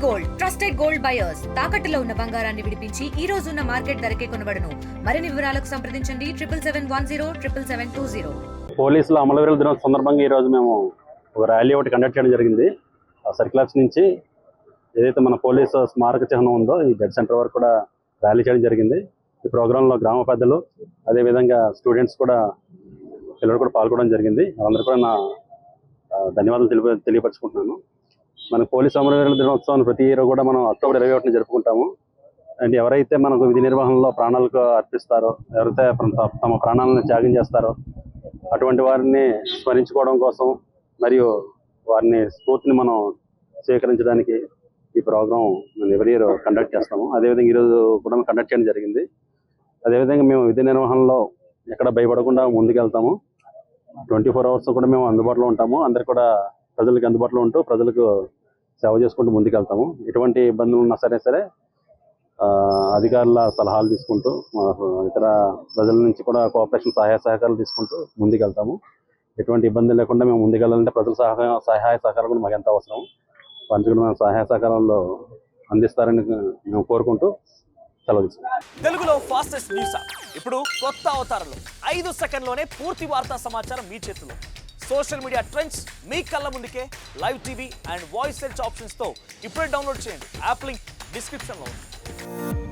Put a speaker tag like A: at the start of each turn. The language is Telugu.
A: గోల్డ్ ట్రస్టెడ్ గోల్డ్ బయర్స్ తాకట్టులో ఉన్న బంగారాన్ని విడిపించి ఈ రోజు ఉన్న మార్కెట్ ధరకే కొనబడును. మరిన్ని వివరాలకు సంప్రదించండి 7771077720.
B: పోలీసుల అమరవీరుల దినోత్సవం సందర్భంగా ఈ రోజు మేము ఒక ర్యాలీ ఒకటి కండక్ట్ చేయడం జరిగింది. సర్కిల్స్ నుంచి ఏదైతే మన పోలీసు స్మారక చిహ్నం ఉందో ఈ జడ్ సెంటర్ వరకు కూడా ర్యాలీ చేయడం జరిగింది. ఈ ప్రోగ్రాంలో గ్రామ పెద్దలు అదేవిధంగా స్టూడెంట్స్ కూడా పిల్లలు కూడా పాల్గొనడం జరిగింది. వాళ్ళందరూ కూడా నా ధన్యవాదాలు తెలియపరచుకుంటున్నాను. మన పోలీసు అమరవీరుల దినోత్సవాన్ని ప్రతి ఇయర్ కూడా మనం అక్టోబర్ 21న జరుపుకుంటాము. అండ్ ఎవరైతే మనకు విధి నిర్వహణలో ప్రాణాలకు అర్పిస్తారో, ఎవరైతే తమ ప్రాణాలను త్యాగం చేస్తారో అటువంటి వారిని స్మరించుకోవడం కోసం మరియు వారిని స్ఫూర్తిని మనం స్వీకరించడానికి ఈ ప్రోగ్రాం మనం ఎవరి ఇయర్ కండక్ట్ చేస్తాము. అదేవిధంగా ఈరోజు కూడా కండక్ట్ చేయడం జరిగింది. అదేవిధంగా మేము విధి నిర్వహణలో ఎక్కడ భయపడకుండా ముందుకెళ్తాము. 24 hours కూడా మేము అందుబాటులో ఉంటాము. అందరు కూడా ప్రజలకు అందుబాటులో ఉంటూ ప్రజలకు సేవ చేసుకుంటూ ముందుకెళ్తాము. ఎటువంటి ఇబ్బందులు ఉన్నా సరే అధికారుల సలహాలు తీసుకుంటూ ఇతర ప్రజల నుంచి కూడా కోఆపరేషన్ సహాయ సహకారాలు తీసుకుంటూ ముందుకెళ్తాము. ఎటువంటి ఇబ్బంది లేకుండా మేము ముందుకెళ్ళాలంటే ప్రజల సహాయ సహకారం కూడా మాకు ఎంత అవసరం, పంచుకుని మేము సహాయ సహకారాల్లో అందిస్తారని మేము కోరుకుంటూ సెలవు తీసుకుంటాం.
C: తెలుగులో ఫాస్టెస్ట్ న్యూస్ ఇప్పుడు కొత్త అవతారంలో 5 సెకండ్లోనే పూర్తి వార్తా సమాచారం మీ చేతిలో. సోషల్ మీడియా ట్రెండ్స్ మీ కళ్ళ ముందుకే live TV and voice search ఆప్షన్స్తో ఇప్పుడే డౌన్లోడ్ చేయండి. యాప్ లింక్ డిస్క్రిప్షన్లో ఉంది.